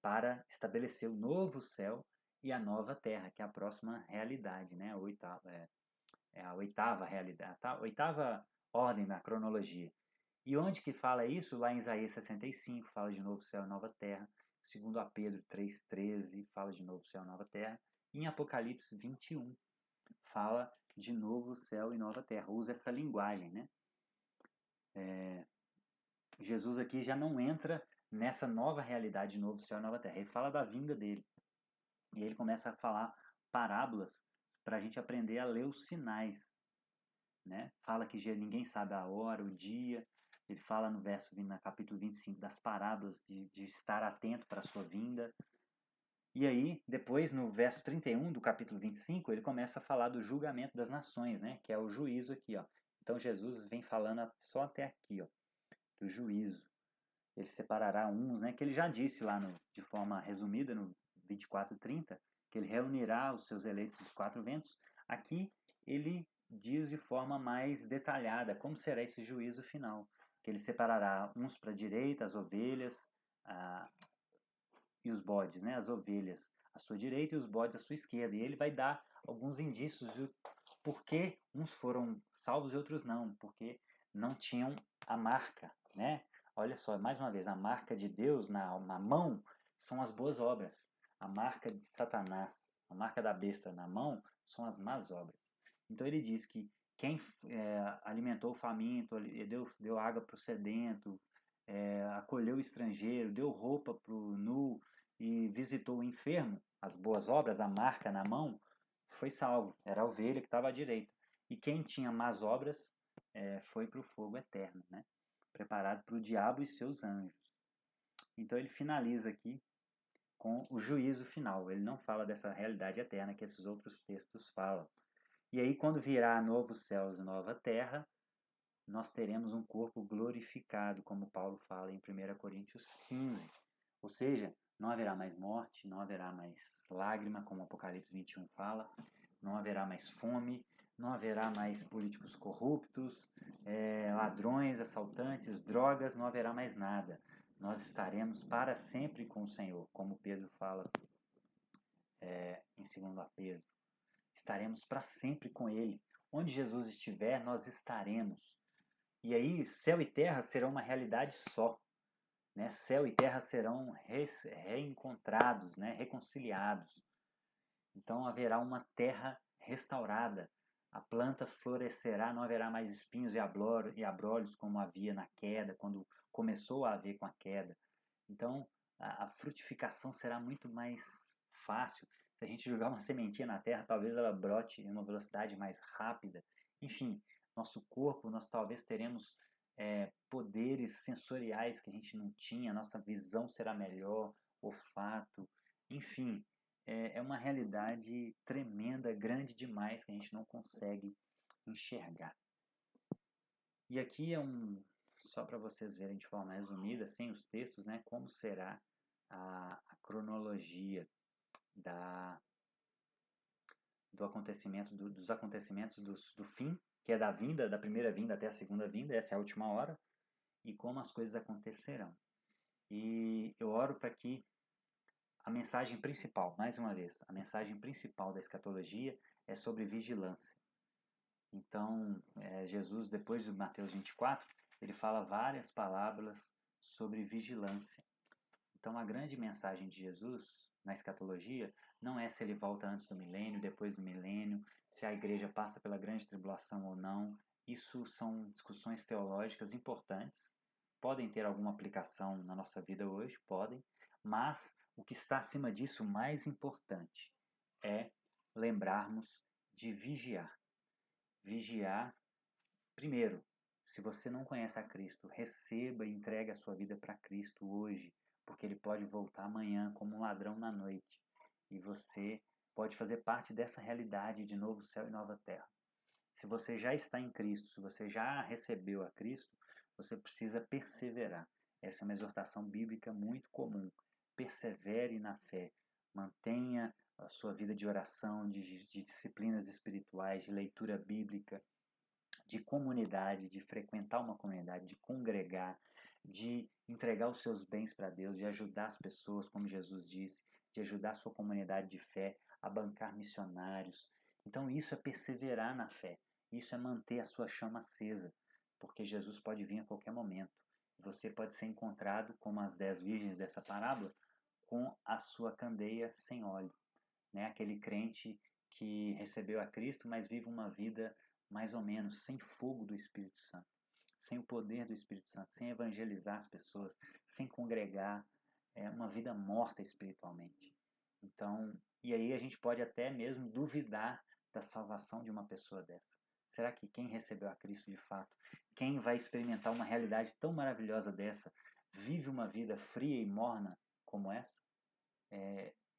para estabelecer o novo céu e a nova terra, que é a próxima realidade, né? A oitava realidade, tá? A oitava ordem na cronologia. E onde que fala isso? Lá em Isaías 65, fala de novo céu e nova terra. Segundo a Pedro 3,13, fala de novo céu e nova terra. E em Apocalipse 21, fala de novo céu e nova terra. Usa essa linguagem, né? Jesus aqui já não entra nessa nova realidade de novo céu e nova terra. Ele fala da vinda dele. E ele começa a falar parábolas para a gente aprender a ler os sinais. Né? Fala que ninguém sabe a hora, o dia. Ele fala no capítulo 25 das parábolas de estar atento para a sua vinda. E aí, depois, no verso 31 do capítulo 25, ele começa a falar do julgamento das nações, né? Que é o juízo aqui, ó. Então Jesus vem falando só até aqui, ó, do juízo. Ele separará uns, né? Que ele já disse lá de forma resumida no 24:30, que ele reunirá os seus eleitos dos quatro ventos. Aqui ele diz de forma mais detalhada como será esse juízo final, que ele separará uns para a direita, as ovelhas e os bodes, né? As ovelhas à sua direita e os bodes à sua esquerda. E ele vai dar alguns indícios de por que uns foram salvos e outros não, porque não tinham a marca, né? Olha só, mais uma vez, a marca de Deus na mão são as boas obras. A marca de Satanás, a marca da besta na mão, são as más obras. Então ele diz que quem alimentou o faminto, deu água para o sedento, acolheu o estrangeiro, deu roupa para o nu e visitou o enfermo, as boas obras, a marca na mão, foi salvo. Era a ovelha que estava à direita. E quem tinha más obras foi para o fogo eterno, né? Preparado para o diabo e seus anjos. Então ele finaliza aqui com o juízo final. Ele não fala dessa realidade eterna que esses outros textos falam. E aí, quando virá novos céus e nova terra, nós teremos um corpo glorificado, como Paulo fala em 1 Coríntios 15. Ou seja, não haverá mais morte, não haverá mais lágrima, como Apocalipse 21 fala, não haverá mais fome, não haverá mais políticos corruptos, ladrões, assaltantes, drogas, não haverá mais nada. Nós estaremos para sempre com o Senhor, como Pedro fala em 2 Pedro. Estaremos para sempre com Ele. Onde Jesus estiver, nós estaremos. E aí, céu e terra serão uma realidade só. Né? Céu e terra serão reencontrados, né? Reconciliados. Então haverá uma terra restaurada. A planta florescerá, não haverá mais espinhos e abrolhos como havia na queda, quando começou a haver com a queda. Então a frutificação será muito mais fácil. Se a gente jogar uma sementinha na terra, talvez ela brote em uma velocidade mais rápida. Enfim, nosso corpo, nós talvez teremos poderes sensoriais que a gente não tinha, nossa visão será melhor, olfato, enfim, é uma realidade tremenda, grande demais que a gente não consegue enxergar. E aqui só para vocês verem de forma resumida, sem os textos, né, como será a cronologia dos acontecimentos do fim, que é da primeira vinda até a segunda vinda, essa é a última hora, e como as coisas acontecerão. E eu oro para que a mensagem principal, mais uma vez, a mensagem principal da escatologia é sobre vigilância. Então, Jesus, depois de Mateus 24, ele fala várias palavras sobre vigilância. Então, a grande mensagem de Jesus na escatologia não é se ele volta antes do milênio, depois do milênio, se a igreja passa pela grande tribulação ou não. Isso são discussões teológicas importantes, podem ter alguma aplicação na nossa vida hoje, podem, mas o que está acima disso, o mais importante, é lembrarmos de vigiar. Vigiar, primeiro, se você não conhece a Cristo, receba e entregue a sua vida para Cristo hoje, porque Ele pode voltar amanhã como um ladrão na noite. E você pode fazer parte dessa realidade de novo céu e nova terra. Se você já está em Cristo, se você já recebeu a Cristo, você precisa perseverar. Essa é uma exortação bíblica muito comum. Persevere na fé, mantenha a sua vida de oração, de disciplinas espirituais, de leitura bíblica, de comunidade, de frequentar uma comunidade, de congregar, de entregar os seus bens para Deus, de ajudar as pessoas, como Jesus disse, de ajudar a sua comunidade de fé, a bancar missionários. Então isso é perseverar na fé, isso é manter a sua chama acesa, porque Jesus pode vir a qualquer momento. Você pode ser encontrado, como as 10 virgens dessa parábola, com a sua candeia sem óleo, né? Aquele crente que recebeu a Cristo, mas vive uma vida mais ou menos sem fogo do Espírito Santo, sem o poder do Espírito Santo, sem evangelizar as pessoas, sem congregar, uma vida morta espiritualmente. Então, e aí a gente pode até mesmo duvidar da salvação de uma pessoa dessa. Será que quem recebeu a Cristo de fato, quem vai experimentar uma realidade tão maravilhosa dessa, vive uma vida fria e morna como essa?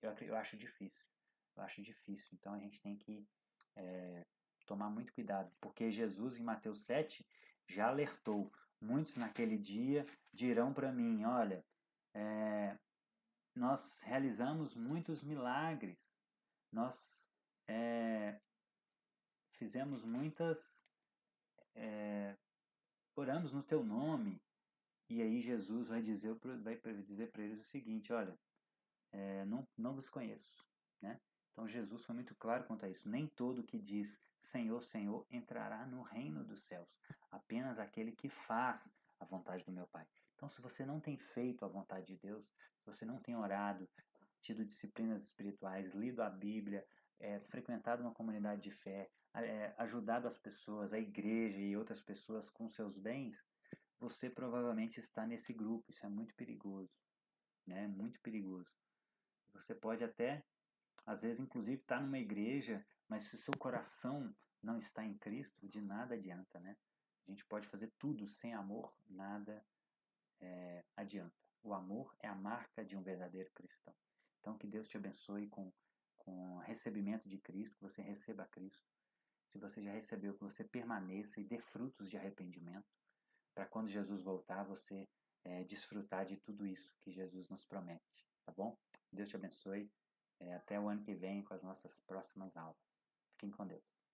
Eu acho difícil. Eu acho difícil. Então a gente tem que tomar muito cuidado, porque Jesus em Mateus 7 já alertou: muitos naquele dia dirão para mim, olha, nós realizamos muitos milagres, nós fizemos muitas, oramos no teu nome. E aí Jesus vai dizer para eles o seguinte: olha, não vos conheço, né? Então Jesus foi muito claro quanto a isso. Nem todo que diz Senhor, Senhor entrará no reino dos céus, apenas aquele que faz a vontade do meu Pai. Então, se você não tem feito a vontade de Deus, se você não tem orado, tido disciplinas espirituais, lido a Bíblia, frequentado uma comunidade de fé, ajudado as pessoas, a igreja e outras pessoas com seus bens, você provavelmente está nesse grupo. Isso é muito perigoso, né? Muito perigoso. Você pode até, às vezes, inclusive, estar numa igreja, mas se o seu coração não está em Cristo, de nada adianta, né? A gente pode fazer tudo sem amor, nada adianta. O amor é a marca de um verdadeiro cristão. Então, que Deus te abençoe com o recebimento de Cristo, que você receba Cristo. Se você já recebeu, que você permaneça e dê frutos de arrependimento, para quando Jesus voltar, você desfrutar de tudo isso que Jesus nos promete, tá bom? Deus te abençoe. Até o ano que vem com as nossas próximas aulas. Fiquem com Deus.